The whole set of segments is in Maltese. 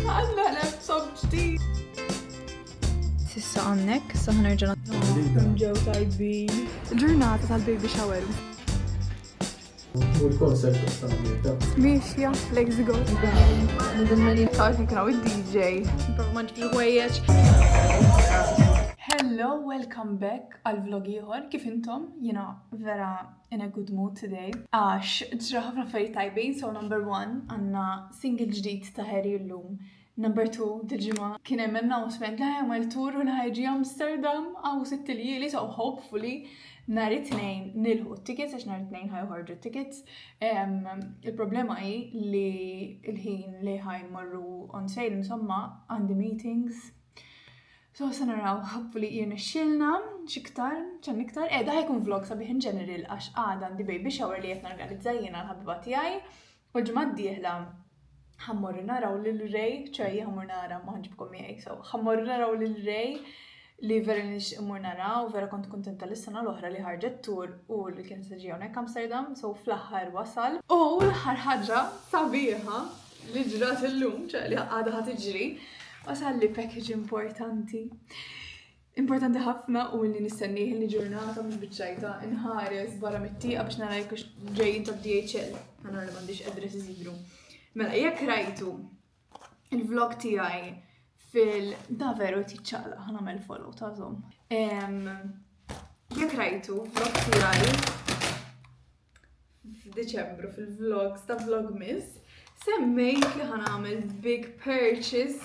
għanna laptop ġdid. Sissa għannek, issa ħanerġa Ġew tajbin. Il-ġurnata tal-baby shower. U l-konsept tal-Amerika. Miexja, let's go. Nidemmeni tawt nikraw il-DJ. Prof ma ġbri ħwejjeġ. Hello, welcome back għal vlog ieħor. Kif intom? Jena vera in a good mood today. Għax ġra ħafna affarijiet tajbin, so number 1 għandna single ġdid ta' Harry llum. Number 2 dil-ġimgħa kien hemm announcement li ħajgħamel tour u li ħajġi Amsterdam għaw sittilieli, so hopefully nhar it-tnejn nilħu t-tickets għax nhar it-tnejn ħajħorġu t-tickets. Il-problema hi li l-ħin li ħajmorru on sale insomma għandi meetings. So sa naraw hopefully jirnexxielna x'iktar, ċan iktar. Da ħajkun vlog sabiħ in general għax għada għandi baby shower li qed norganizza jiena l-ħabiba tiegħi u l-ġimgħa d-dieħla ħammorru naraw lil Ray, ċajja ħammur nara ma ħanġibkom miegħi, so ħammorru naraw lil Ray li vera nixtieq immur naraw, vera kont kuntenta lis-sena l-oħra li ħarġet tour u li kien se ġie hawnhekk Amsterdam, so fl-aħħar wasal. U l-aħħar ħaġa sabiħa li ġrat illum, ċe li għadha ħad tiġri, wasal li package importanti. Importanti ħafna u li nistennih li ġurnata mhux biċċajta inħares barra mit-tieqa biex nara jekk ġejjin ta' DHL. Nara li m'għandix address iżidru. Mela, jekk rajtu il-vlog tiegħi da veru tiċċaqlaq ħanamel follow ta'żhom. Jekk rajtu vlog tiegħi f'Diċembru fil-vlogs ta' Vlogmas, semmejt li ħanamel big purchase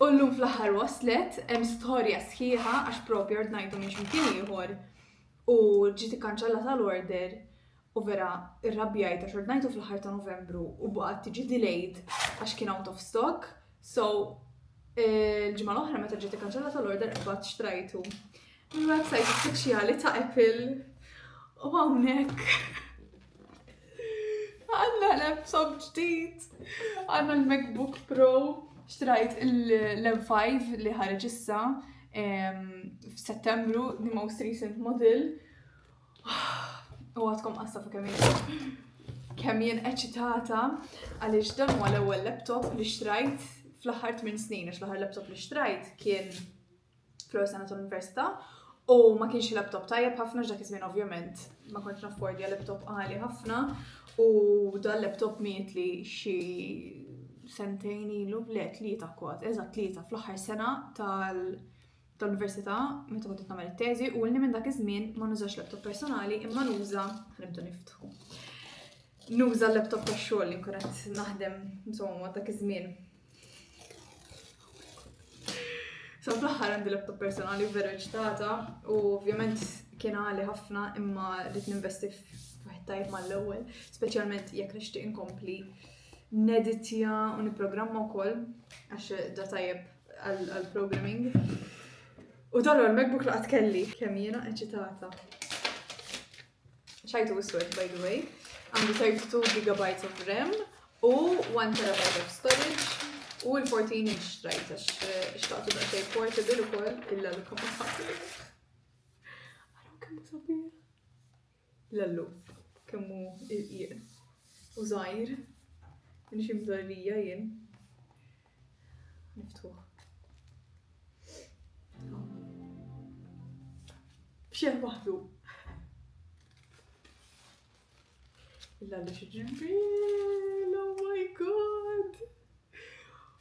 u llum fl-aħħar waslet hemm storja sħiħa għax propju ordnajtu minn x'imkien ieħor u ġiet ikkanċellata l-order. U vera, irrabjajt għax ordnajtu fl-ħar ta' Novembru u baqgħet tiġi delayed għax kien out of stock. So, il-ġimgħa l-oħra meta ġiet ikkanċellata l-order qbad xtrajtu. Il-website uffiċjali ta' Apple u hawnhekk għandna laptop ġdid, għandna l-MacBook Pro, xtrajt l-M5 li ħareġ issa f'Settembru, the most recent model. U għadkom qassa kemm jien eċitata għaliex dan huwa l-ewwel laptop li xtrajt fl-aħħar 8 snin għax l-aħħar laptop li xtrajt kien fl-ewwel sena tal-università u ma kienx laptop tajjeb ħafna ġdak iż-żmien ovvjament ma kontx naffordja laptop għali ħafna u dan laptop miet li xi sentejn ilu tlieta kważi, eżatt tlieta fl-aħħar sena tal-università meta kont nagħmel it-teżi u lni minn dak iż-żmien ma nużax laptop personali imma nuża ħanibdu niftħu. Nuża l-laptop tax-xogħol li nkun qed naħdem insomma dak iż-żmien. So fl-aħħar għandi laptop personali vera eċitata u ovvjament kien għali ħafna imma rrid ninvesti f'waħed tajjeb mal-ewwel, speċjalment jekk nixtieq inkompli neditja u nipprogramma wkoll għax da tajjeb għall-programming. U dallu l-MacBook laqat kelli kemm jiena eċitata. ċajtu iswed by the way. Għandu 32 GB of RAM u 1 TB of storage u l-14 inch strajt għax xtaqtu daqsej portable ukoll illa l-kammu sabiħ. Għaraw kemmu sabiħ. Lallu, kemmu il-qien. U żgħir. Minix imdorrija jien. Niftuħ. Bxieħ waħdu. Illa li xieġibil, oh my god.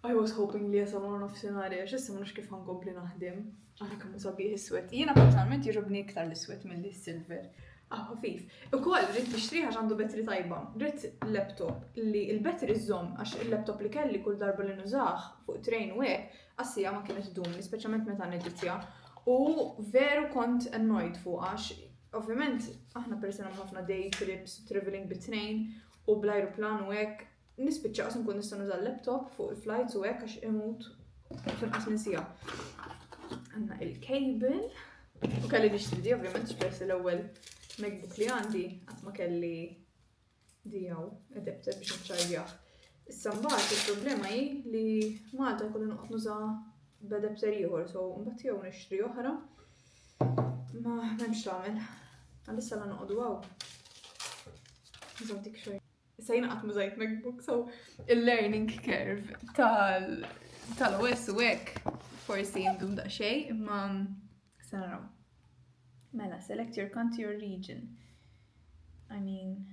I was hoping li jasamu nofsinari, għax issa mux kif ħankompli naħdem. Għara kammu sabiħ is-swet. Jiena personalment jirrobni iktar l-swet mill-silver. Ħafif. Ukoll rrid nixtri għax għandu bettri tajba. Rrid laptop li l-bettri żomm għax il-laptop li kelli kull darba li nużah fuq train u hekk qassija ma kienet idumni, speċjalment meta neditja. U veru kont annoyed fuq għax ovvjament aħna persuna ħafna day trips, traveling bit-train u bl-ajruplan u hekk nispiċċa qas nkun nista' nuża l-laptop fuq il-flights u hekk għax imut f'inqas minn siegħa. Għandna il-cable u kelli nixtri di ovvjament x'peress l-ewwel MacBook li għandi għat ma kelli dijaw adapter biex nċarġjaħ. Issa mbagħad il-problema hi li Malta jkollu noqgħod nuża b'adapter ieħor, so mbagħad jew nixtri oħra. Ma m'hemmx tagħmel. Għalissa la noqogħdu hawn. Nżaw dik xejn. Sejna qatt mużajt MacBook, so il-learning curve tal-OS u hekk forsi jindum daqsxejn, imma se naraw. Mela, select your country or region. I mean,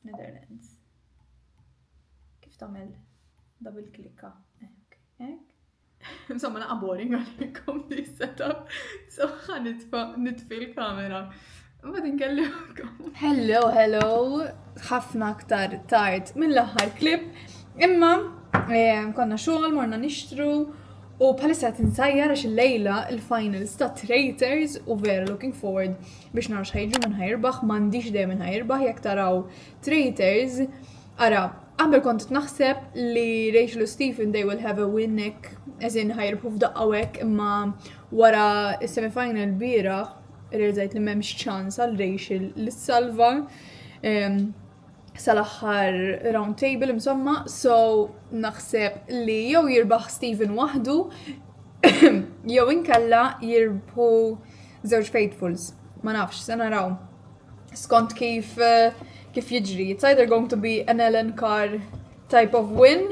Netherlands. Kif tagħmel double klikka? Hekk. Insomma, naqa boring għalikom di setup, so nitfi l-kamera. Ma tinkellimkom. Hello, ħafna aktar tard mill-aħħar klip, imma konna xogħol morna nixtru u bħalissa tinsajjar għax il-lejla il-finals ta' Traitors u vera looking forward biex naraw x'ħajġu minn ħajrbaħ, m'għandix dejjem minn ħajrbaħ jekk taraw Traitors. Ara, qabel kont naħseb li Rachel u Stephen they will have a win neck, as in ħajrbħu f'daqqa hekk, imma wara is-semifinal bieraħ irriżajt li m'hemmx ċans għal Rachel li s-salva sal-aħħar round table insomma, so naħseb li jew jirbaħ Stephen waħdu jew inkella jirbħu żewġ faithfuls. Ma nafx, se naraw. Skont kif jiġri. It's either going to be an Ellen Carr type of win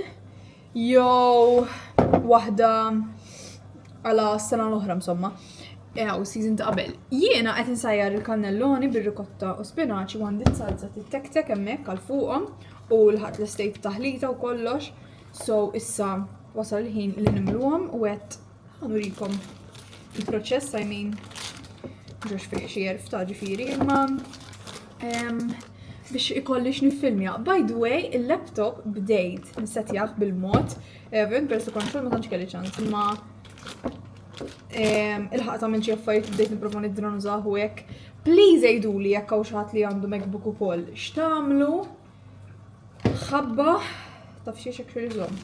jew waħda għala s-sena l-oħra insomma. U season ta' qabel. Jiena qed insajjar il-kannelloni bir-rikotta u spinaċi u għandi salza tit-tek-tek hemmhekk għal fuqhom u l-ħadd l-istejt taħlita u kollox. So issa wasal il-ħin li nimluhom u qed ħanurikom il-proċess, I mean ġox fejn xi jerf ta' ġifieri, imma biex ikollix nifilmja. By the way, il-laptop bdejt nissetjaħ bil-mod, versu kontrol ma tantx kelli ċans, imma il-ħaqta minn xi affarijiet bdejt nipprova nidron użaħu hekk. Please għiduli jekk hawn xi ħadd li għandu MacBook ukoll. X'tagħmlu? Ħabba taf xi xekk iżomm.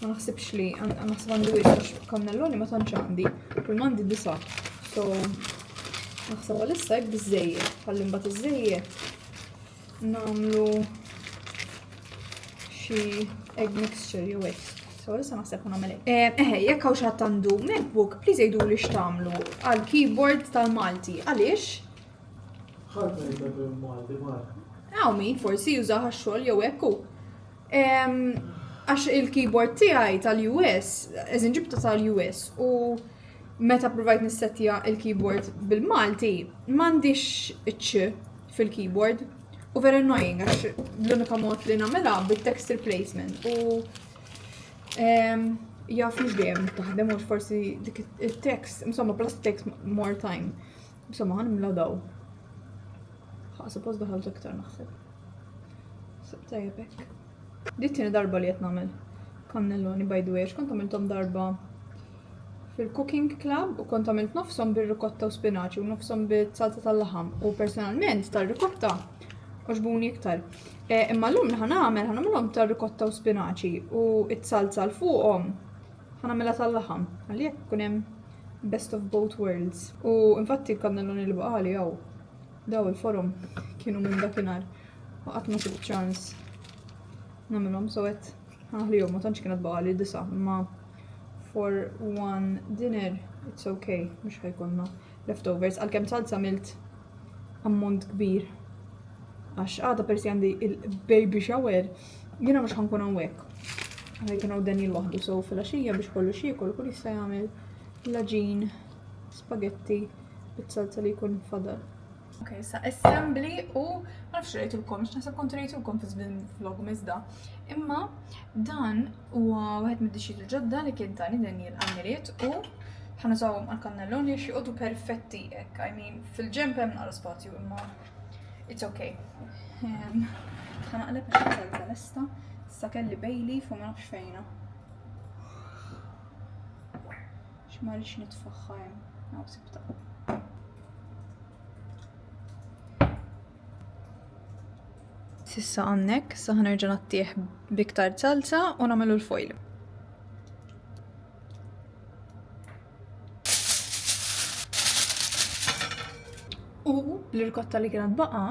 Ma naħsibx li naħseb għandi wisq kannelloni ma tantx għandi. Kull m'għandi disa. So naħseb għalissa hekk biżżejjed. Ħalli mbagħad iżżejjed nagħmlu xi egg mixture jew hekk. So issa naħseb nagħmel hekk. Jekk hawn xi ħadd għandu MacBook, please jgħiduli x'tagħmlu għall-keyboard tal-Malti. Għaliex? ħadd ma jibda bil-Malti Mark. Hawn min forsi jużaha x-xogħol jew hekk hu. Għax il-keyboard tiegħi tal-US, eżin ġibta tal-US u meta provajt nissettja il-keyboard bil-Malti, m'għandix iċ fil-keyboard u very annoying għax l-unika mod li nagħmilha bit-text replacement u jaf mhux dejjem taħdem u forsi dik it-text, insomma plus takes more time. Insomma ħanimla daw. Suppost daħalt iktar naħseb. Tajjeb hekk. Dit-tieni darba li qed nagħmel kannelloni by the way, kont għamilthom darba fil-cooking club u kont għamilt nofshom bir-rikotta u spinaċi u nofshom bit-salsa tal-laħam u personalment tar-rikotta għoġbuni iktar. Imma l-lum ħanamilhom tar-rikotta u spinaċi u it-salsa l-fuqhom ħanamilha tal-laħam. Għalhekk kun hemm best of both worlds. U infatti kannelloni li baqali jew daw il-forum kienu minn dakinhar u qatt ma sibt ċans nagħmilhom so qed ħaħlihom ma tantx kienet baqali disa' imma for one dinner it's okay mhux ħajkonna leftovers għalkemm salsa milt ammont kbir. Għax għada persi għandi il-baby shower, jiena mhux ħankun hawnhekk. Għalhekk kien hawn Daniel waħdu so fil-għaxija biex kollu xiekol kull jista' jagħmel laġin, spaghetti, bit-salsa li jkun fadal. Okay, sa assembly u ma nafx rejtulkom, x'naħseb kont rejtulkom fil-vlog miżda. Imma dan huwa wieħed mid-dixxiet il-ġodda li kien tani Daniel għamiliet u ħanużawhom għall-kannelloni għax joqgħdu perfetti hekk. I mean, fil-ġemp hemm naqra spazju imma it's okay. ħanaqleb għax salsa lesta, issa kelli bejlif u ma nafx fejna. X'ma rridx nitfaħħa hemm, hawn sibta. Sissa għannek, sa ħanerġa' nattieħ biktar salsa u nagħmlu l-foil. U l-rikotta li kienet baqa,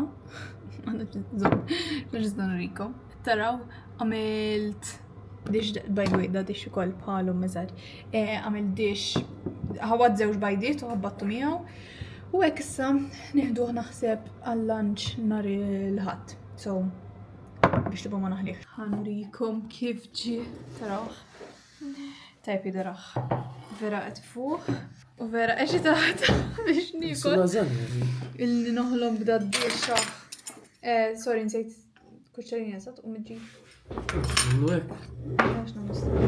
l-ġizdan riko, taraw għamilt dish, by the way, da dish ukoll bħalu meżar, għamilt dish, ħawad żewġ bajdiet u ħabbattu miegħu u hekk issa nieħduh naħseb għall-lunch nhar il-ħadd. So, biex tibqgħu ma naħliħ. Ħanurikom kif ġie taraw. Tajb jidaraħ. Vera qed fuq u vera eċitata biex nikol. Illi noħlom bda d-dirxa. Sorry, nsejt kuċċarina sat u mġi. Għax namistaġ.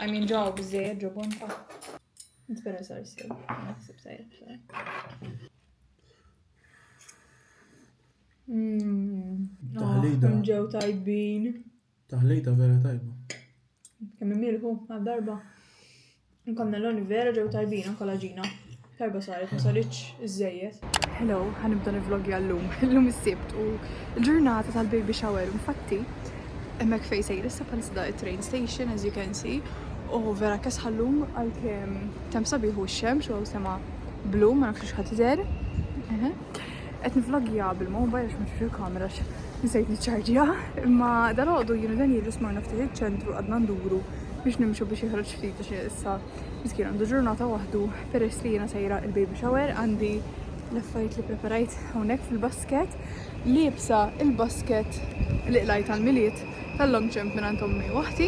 I mean ġaw bizzejed ġobon ta' Nitbera sar s-sew. Naħseb sajra. Taħlita. Ġew tajbin. Taħlita vera tajba. Kemm imilħu għal-darba. Nkannelloni vera ġew tajbin anke ġina. Tajba saret, ma saritx iż-żejjed. Hello, ħanibda nivlogja llum. Illum is-sibt u l-ġurnata tal-baby shower. Infatti, hemmhekk fejn sejr issa bħalissa it-train station as you can see. U vera kesħallum għal-kem tem sabiħu x-xemx u sema blu, ma nafx ħat tidher. Qed nivlogja bil-mobile għax ma nixtiex il-kamera nsejt niċċarġja, imma dal-għodu jienu dan jiġu smorna ftit iċ-ċentru għadna nduru biex nimxu biex jħarġ ftit għax issa miskien għandu ġurnata waħdu peress li jiena sejra il-baby shower għandi l-affarijiet li preparajt hawnhekk fil-basket libsa il-basket li qlajt għall-miliet tal-long jump minn ommi waħti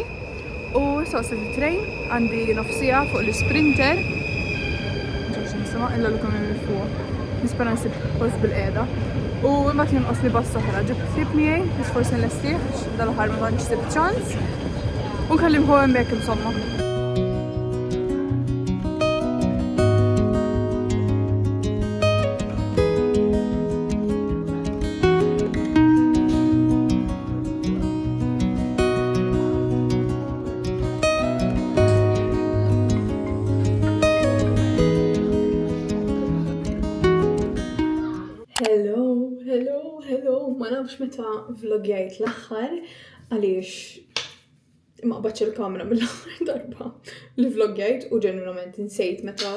u soqsit il-train għandi nofsija fuq l-sprinter nġax nisema illa l-kum il-fuq nispera nsib post bil-qeda u imbagħad jonqos li bass oħra ġibt ħsieb miegħi biex forsi nlestih dal-aħħar ma tantx sibt ċans u nkellimhu hemmhekk insomma. Hello, ma nafx meta vlogjajt l-aħħar għaliex ma qbadx il-kamera mill-aħħar darba li vlogjajt u ġenwinament insejt meta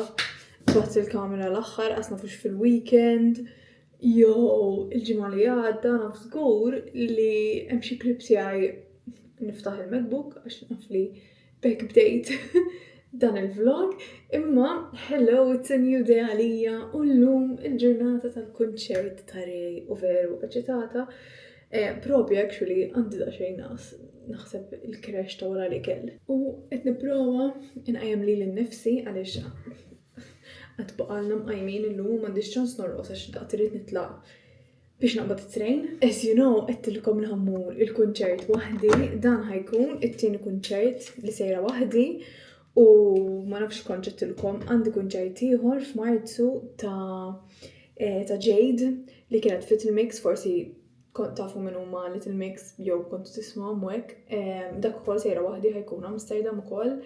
qbadx il-kamera l-aħħar qas nafux fil-weekend jew il-ġimgħa li għadda naf żgur li hemm xi klip tiegħi niftaħ il-MacBook għax naf li bekk bdejt dan il-vlog, imma hello, it's a new day għalija u llum il-ġurnata tal-kunċert ta' Ray u veru eċitata. Propju actually għandi daqsxejn naħseb il-crash ta' wara li kell. U qed nipprova inqajjem lili nnifsi għaliex qed baqalna mqajmin illum m'għandix ċans norqos għax daqt irid nitlaq biex naqbad it-train. As you know, qedtilkom li ħammur il-kunċert waħdi, dan ħajkun it-tieni kunċert li sejra waħdi. U ma nafx konċettilkom għandi kunċert ieħor f'Marzu ta' Jade li kienet fi Little Mix, forsi tafu minn huma Little Mix jew kontu tismahom hekk. Dak ukoll sejra waħdi ħajkun Amsterdam ukoll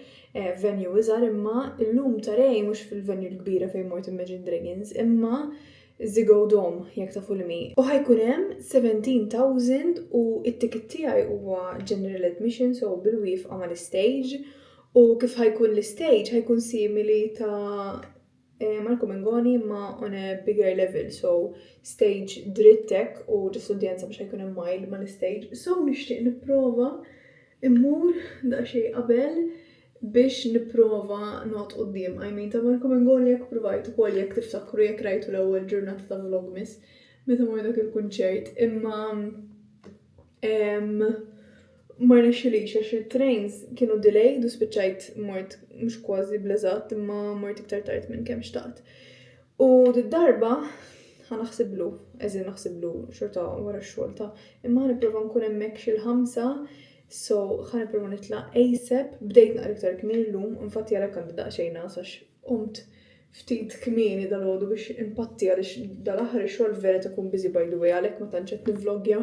venue iżgħar imma llum ta' Ray mhux fil-venue l-kbira fejn mort Imagine Dragons imma Ziggo Dome jekk tafu li mi. U ħajkun hemm 17,000 u it-ticket tiegħi huwa general admission so bil-wifqa mal-istage. U kif ħajkun l-stage ħajkun simili ta' Marco Mengoni ma on a bigger level, so stage drittek u ġest udjenza biex ħajkun hemm mile ma l-stage. So nixtieq nipprova immur daqsxejn qabel biex nipprova noqgħod quddiem. I mean ta' Marco Mengoni jekk provajt ukoll jekk tiftakru jekk rajtu l-ewwel ġurnata ta' Vlogmas meta mor dak il-kunċert imma ma rnexxilix għax il-trains kienu delayed u spiċċajt mort mhux kważi bl-eżatt imma mort iktar tard minn kemm xtaqt. U d-darba ħanaħsiblu, eżin naħsiblu xorta wara x-xogħol ta' imma ħanipprova nkun hemmhekk xi l-5 so ħanipprova nitlaq ASAP bdejt naqra iktar kmieni llum infatti għalhekk għandi daqsxejn għax qumt ftit kmieni dal-għodu biex impatti għaliex dal-aħħar ix-xogħol vera tkun busy by the way għalhekk ma tantx qed nivlogja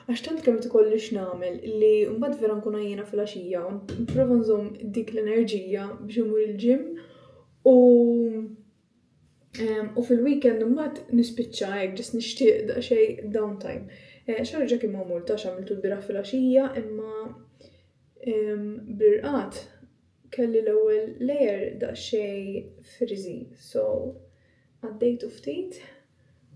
għax tant kemm tkollix nagħmel li mbagħad vera nkun għajjena fil-għaxija u nipprova nżomm dik l-enerġija biex imur il-ġim u fil-weekend mbagħad nispiċċa hekk ġest nixtieq daqsxejn downtime. Xarġa kien ma multax għamiltu l-bieraħ fil-għaxija imma bl-irqad kelli l-ewwel layer daqsxejn friżi so għaddejtu ftit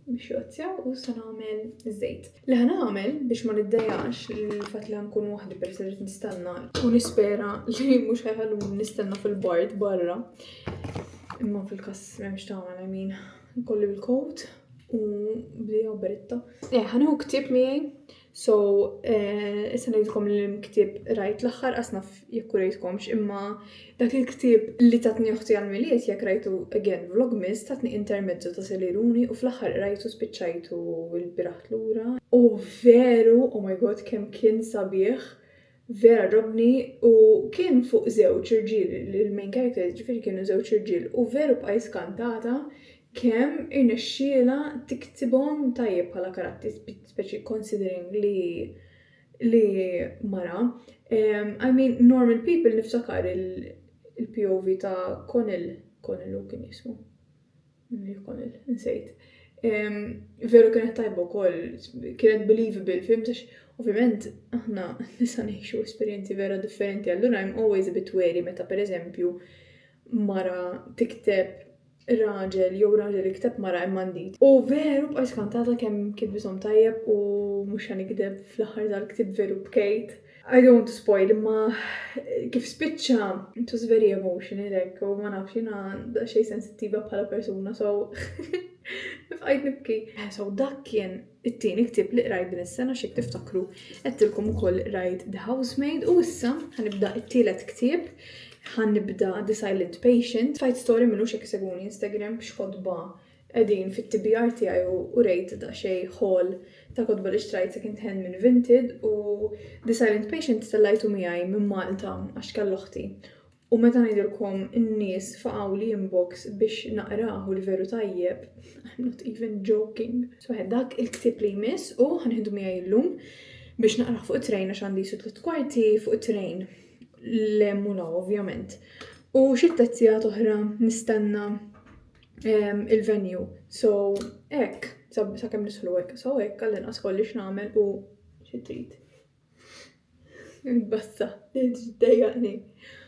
biex jozzjaw u sa nagħmel żejt. Li ħanagħmel biex ma niddejjax il-fatt li nkun waħdi peress li nistenna u nispera li mhux ħajħalluni nistenna fil-bord barra. Imma fil-każ m'hemmx tagħmel I mean nkolli bil-coat u bdejja beretta. Ħanieħu ktieb miegħi So, issa ngħidilkom l-ktieb rajt l-aħħar asnaf jekk rejtkomx imma dak il-ktieb li tatni uħti għal-miliet jekk rajtu again vlogmas tatni intermezzo ta' Seliruni u fl-aħħar rajtu spiċċajtu l-biraħ lura. U veru, oh my god, kemm kien sabiħ, vera ġobni u kien fuq żewġ irġiel, il-main character ġifieri kienu żewġ irġiel u veru bqajt skantata kemm irnexxiela tiktibhom tajjeb bħala karatteri speċi considering li mara. I mean, normal people niftakar il-POV ta' Connell u kien jismu. Connell, nsejt. Veru kienet tajba wkoll, kienet believable, fimtax, ovvjament aħna nisa ngħixu esperjenzi vera differenti, allura I'm always a bit wary meta pereżempju mara tikteb raġel jew ikteb mara immandit. U veru bqajt skantata kemm kitbishom tajjeb u mhux ħanikdeb fl-aħħar tal-ktieb veru bkejt. I don't want to spoil, imma kif spiċċa it was very emotional hekk u ma nafx jiena xejn sensittiva bħala persuna, so bqajt nibki. So dak kien it-tieni ktieb li qrajt din is-sena xi tiftakru qedtilkom ukoll rajt The Housemaid u issa ħanibda it-tielet ktieb. ħannibda The Silent Patient. Fight story minux jekk seguni Instagram biex kodba qegħdin fit-TBR tiegħi u rejt daqsxejn haul ta' kodba li xtrajt second hand minn Vinted u The Silent Patient tellajtu miegħi minn Malta għax kellu oħti. U meta ngħidilkom in-nies faqgħu li inbox biex naqrahu l-veru tajjeb, I'm not even joking. So dak il-ktieb li jmiss u ħanieħdu miegħi llum biex naqrah fuq it-train għax għandi 3/4 fuq it-train. L-emmuna, ovvjament. U xi tletzijat oħra nistenna il-venue. So, hekk, sakemm nisħlu hekk. So hekk għall-inqas kolli x'nagħmel u xi trid. Bassa, dejjaqni.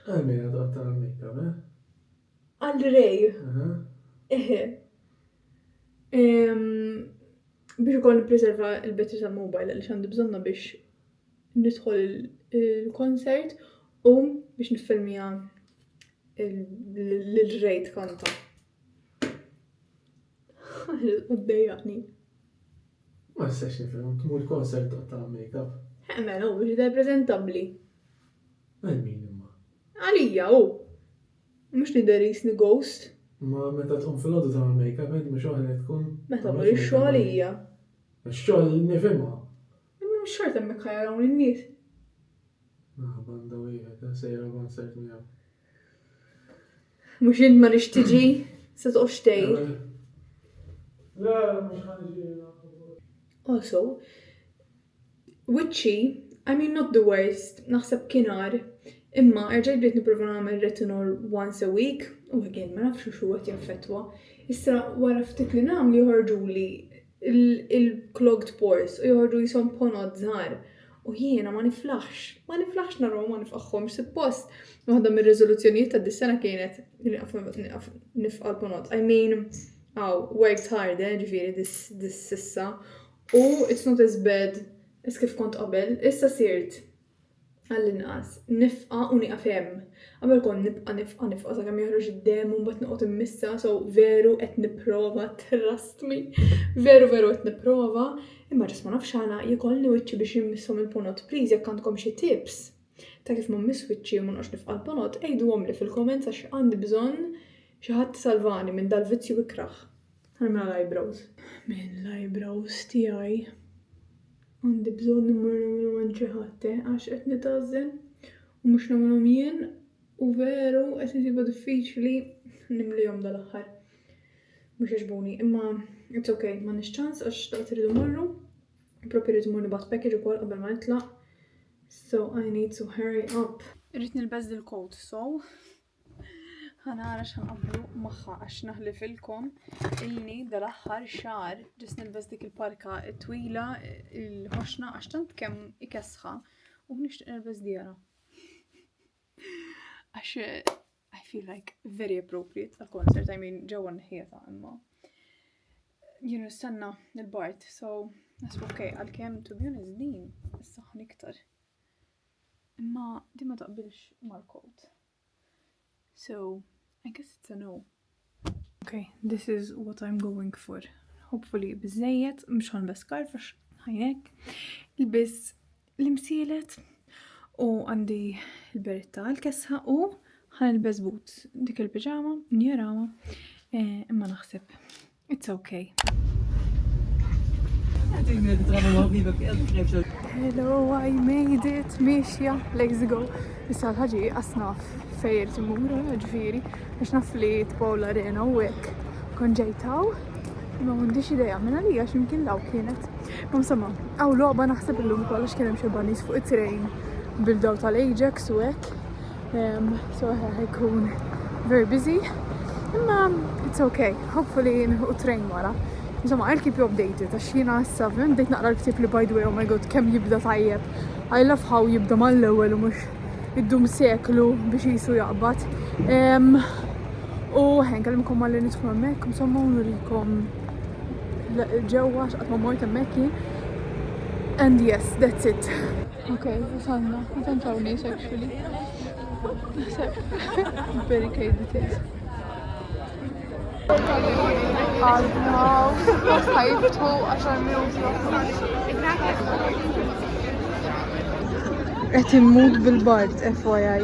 Għalmejn għadqat tal-makeup, Għall-rej. Biex ukoll nippreserva l-battery tal-mobile għaliex għandi bżonna biex nidħol il-konsert u biex nifilmija l-rejt kanta. Għaddejjaqni. Ma s-sex nifilm, tmur konsert ta' make-up. Emmen, u biex da' prezentabli. Għal-min imma. Għalija, u. Mux li darisni ghost. Ma meta tqum fil-ħodu ta' make-up, għed ma xoħlet tkun. Meta ma li xogħolija. Xogħol nifimha. Mux xort hemmhekk ħajaraw lin-nies. Banda wieħed, sejra konsert miegħu. Mux int ma nix tiġi, se toqgħodx tgħid. La, mhux ħanġi. Also, Witchy, I mean not the worst, naħseb kienar, imma rġajt bdiet nipprova nagħmel retinol once a week, u again ma nafx xu qed jaffettwa. Issa wara ftit li nagħmlu joħorġuli il-clogged pores u joħorġu jisom ponod żgħar. U jiena ma niflaħx narhom ma nifqaħħomx suppost. Waħda mir-riżoluzzjonijiet ta' dis-sena kienet nifqa' l-ponod. I mean, worked hard, ġifieri dis sissa. U it's not as bad as kif kont qabel. Issa sirt għall-inqas nifqa' u nieqaf hemm. Qabel kont nifqa' sakemm joħroġ id-dem u mbagħad noqgħod immissa, so veru qed nipprova, trust me. Veru qed nipprova. Imma ġas ma nafx għana jikolli wiċċi biex jimmissom il-ponot. Please, jekk għandkom xi tips ta' kif ma miss wiċċi u ma naqx nifqa' l-ponot, ejduhom li fil-comments għax għandi bżonn xi ħadd salvani minn dal-vizzju ikraħ. Ħarmela l-eyebrows. Minn l-eyebrows tiegħi. Għandi bżonn immur nagħmlu minn xi ħadd għax qed nitażżen u mhux nagħmluhom jien u veru qed insibu diffiċli nimlihom dal-aħħar. Mhux jaġbuni, imma it's okay, ma nix ċans għax taqt rridu morru. Propi rridu morru bat package ukoll qabel ma nitlaq. So I need to hurry up. Irrid nilbeż il-coat, so ħanara x'ħanqablu magħha għax naħlifilkom illi dal-aħħar xahar ġis nilbeż dik il-parka twila il-ħoxna għax tant kemm ikesħa u nixtieq nilbeż djara. Għax I feel like very appropriate għal-concert, I mean ġewwa n-ħieta imma. Stanna il-Bart, so that's okay, għal-kem to be honest din, s-saħħan iktar. Imma di ma taqbilx mal-coat. So, I guess it's a no. Okay, this is what I'm going for. Hopefully bizzejiet, mux ħanbes scarf, هيك البس المسيلت وعندي البريتا الكسها وحنلبس بوت ديك البيجامة نيوراما اما نغسب it's okay. Hello, I made it. ماشية let's go. issa ħaġi asnaf fejn timura ġifieri għax naf li tbawla arena u hekk kon ġejtaw ma m'għandix idea minn għalija x'imkien law kienet. Ma insomma, hawn logħba naħseb illum kollox kien hemm xi banis fuq it-train bil-daw tal-Ajax u hekk. So ħajkun very busy. Imma it's okay. Hopefully nħuq train wara. Insomma, I'll keep you updated għax jiena issa bdejt naqra l-ktieb li by the way, oh my god, kemm jibda tajjeb. I love how jibda mal-ewwel u mhux iddum seklu biex jisu jaqbad. U nkellimkom malli nidħlu hemmhekk, insomma nurikom ġewwa x'qatt ma mort hemmhekk jien. And yes, that's it. Okay, wasalna. Ma tantx hawn nies actually. Barricade it is. ħajftħu 10 minuti. Qed immut bil-bard FYI.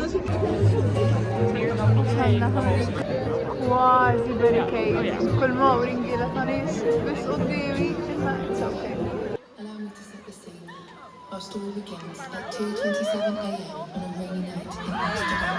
Kważi barricade. Kull ma ringiela ta' nies biss qudiemi. It's okay. Allow me to set the scene. Our story begins at 2:27 a.m. on a rainy night in Amsterdam.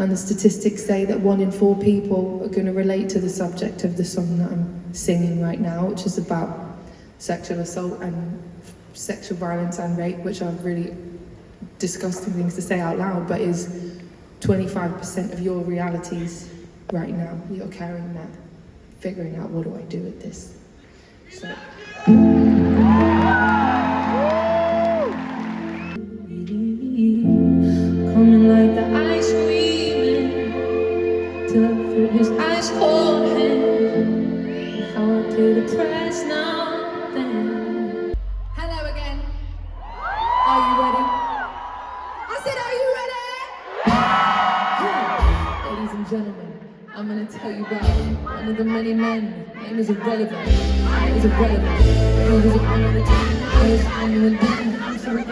And the statistics say that 1 in 4 people are going to relate to the subject of the song that I'm singing right now, which is about sexual assault and sexual violence and rape, which are really disgusting things to say out loud, but is 25% of your realities right now. You're carrying that, figuring out what do I do with this. So. Coming like the ice cream till I feel his ice cold hand. How I play the press now then. Hello again. Are you ready? I said, are you ready? Ladies and gentlemen, I'm gonna tell you about one of the many men. Name is irrelevant. Name is irrelevant. Name is irrelevant. I'm sorry.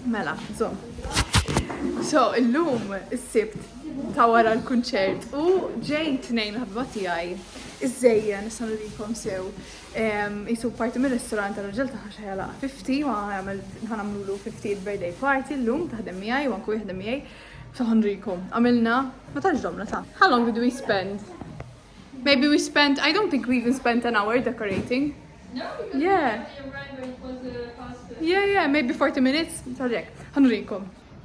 Mela, so illum is-sibt ta' wara l-kunċert u ġejn tnejn ħabba tiegħi iż-żejjen nista' nurikom sew jisu parti mir-ristorant tal-raġel ta' ħaxħela 50 ma ħanamlulu 50th birthday party llum taħdem miegħi u anku jaħdem miegħi so ħanrikom. Għamilna ma tantx domna ta'. How long did we spend? Maybe we spent, I don't think we even spent an hour decorating. No, because Yeah. we arrived when it was past. Yeah, maybe 40 minutes. Tarjek, ħanurikom.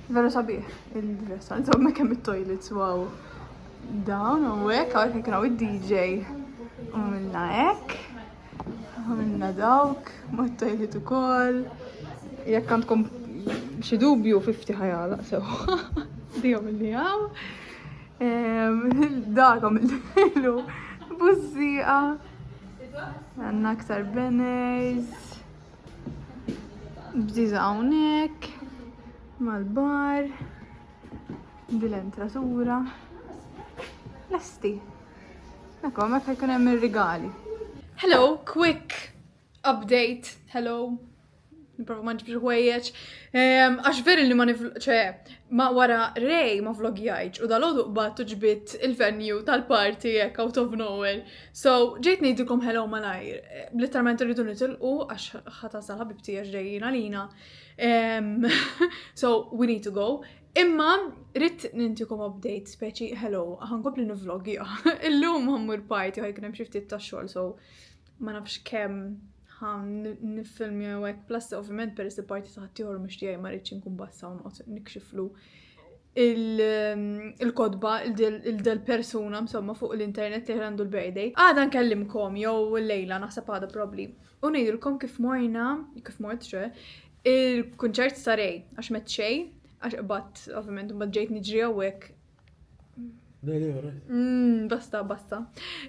Vera sabiħ, il-restaurant, so kemm il-toilets, wow. Dawn, u hekk, għawek kienu id-DJ. Għamilna hekk, għamilna dawk, ma t-toilet ukoll. Jekk għandkom xi dubju 50 ħajala, so. Dijom il-li għaw. Dak għamillu. Bussiqa. Għanna aktar banners. Bżiza hawnhekk. Mal-bar. Bil-entratura. Lesti. Ekkom, hekk ħajkun hemm ir-rigali. Hello, quick update. Hello. Niprofa ma nġibx ħwejjeġ. Għax veri li ma wara Ray ma vlogjajġ u dal-għodu qbattu ġbit il-venue tal-party jekk out of nowhere. So, ġejt nejdukom hello malajr. Literalment rridu nitilqu għax ħatasal ħabib tijax ġejjina lina. So, we need to go. Imma, rrit nintikom update, speċi hello, ħankompli nivlogja. Illum ħammur party ħajkun hemm xi ftit tax-xogħol, so ma nafx kemm nifilmi għek, plus ovvijament per il-parti taħtiħor mux tijaj marriċ nkun bassa u nqot nikxiflu il-kodba il-del-persuna msomma fuq l-internet li għandu l-birthday. Għada nkellimkom jew l-lejla naħseb għada probably. U ngħidilkom kif mort il-kunċert ta' Ray, għax met xej, għax qbad ovvijament u ġejt niġri għawek. Basta.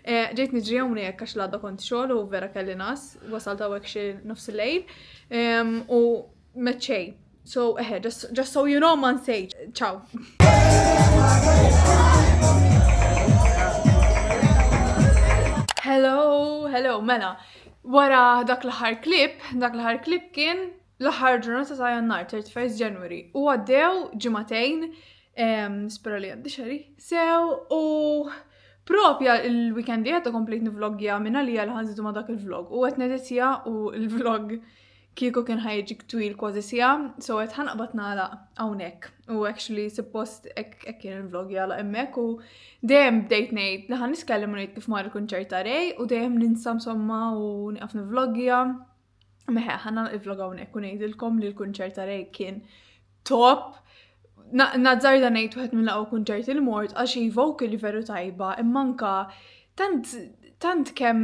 Ġejt niġri hawnhekk għax l-għadda kont xogħol u vera kelli nas, wasalt hawnhekk xi nofs il-lejl u meċċej. So, just so you know, man sage. Ciao. Hello, mela. Wara dak l-aħħar klip kien l-aħħar ġurnata ta' Jannar, 31 January. U għaddew ġimagħtejn. Spero li għaddi xari. U propja il-weekend jgħadda komplet nivlogja minna li għal-ħanzitu ma dak il-vlog. U għet nedetja u il-vlog kieku kien ħajġik twil kważi sija. So għet ħanqbat nagħlaq hawnhekk. U actually suppost ek kien il-vlog jgħala emmek u dejjem bdejt ngħid li ħan niskellem u ngħid kif mar il-kunċert ta' Ray u dejjem ninsa msomma u nieqaf nivlogja. Meħe ħanna il-vlog hawnhekk u ngħidilkom li l-kunċert ta' Ray kien top. Nazzarda ngħid wieħed mill-aqwa kunċerti li mort għax vocali veru tajba, imma anke tant kemm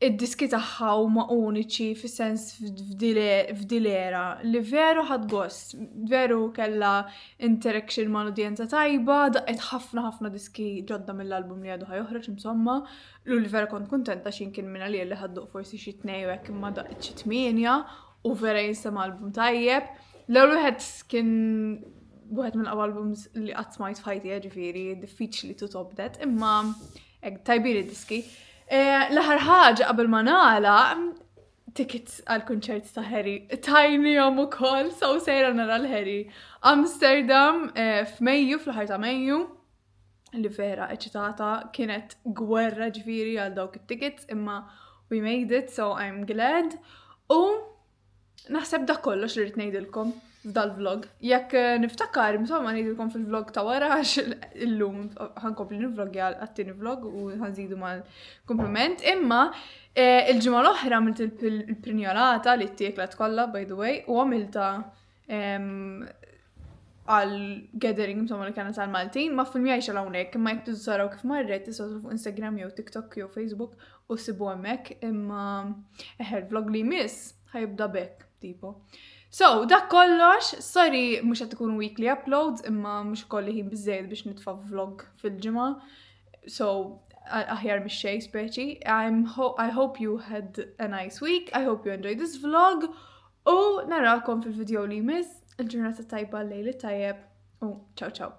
id-diski tagħha huma uniċi fis-sens f'dilera li veru ħadd gost, veru kellha interaction ma' l-udjenza tajba, daqqet ħafna diski ġodda mill-album li għadu ħajoħroġ insomma, li vera kont kuntenta x'in kien minna li ħadduq forsi xi tnejn hekk imma daqqet xi 8 u vera jinsema album tajjeb. L-ewwel wieħed kien wieħed mill-aqwa albums li qatt smajt f'ħajti ġifieri, diffiċli to top that, imma hekk tajbin id-diski. L-aħħar ħaġa qabel ma nagħlaq tickets għall-kunċert ta' Harry. Tajnihom ukoll, so sejra nara l-Harry. Amsterdam f'Mejju, fl-aħħar ta' Mejju. Li vera eċitata kienet gwerra ġifieri għal dawk it-tickets, imma we made it, so I'm glad. U naħseb dak kollox li rrid ngħidilkom f'dal-vlog. Jekk niftakar, insomma ngħidilkom fil-vlog ta' wara għax illum ħankompli nivlogja għat-tieni vlog u ħanżidu mal-kompliment. Imma il-ġimgħa l-oħra għamilt il-prinjolata li t-tieklet kollha by the way u għamilta għal-gathering insomma li kienet għal-Maltin ma filmjajx għal-hawnhekk imma jekk tiżaraw kif marret tistgħu fuq Instagram jew TikTok jew Facebook u sibu hemmhekk imma il-vlog li jmiss ħajibda bekk tipo. So, dak kollox, sorry mhux qed ikun weekly uploads imma mhux kolli ħin biżżejjed biex nitfa' vlog fil-ġimgħa. So, aħjar mix-xejn speċi. I hope you had a nice week. I hope you enjoyed this vlog. U narakom fil-video li jmiss. Il-ġurnata tajba, l-lejli tajjeb. U ciao.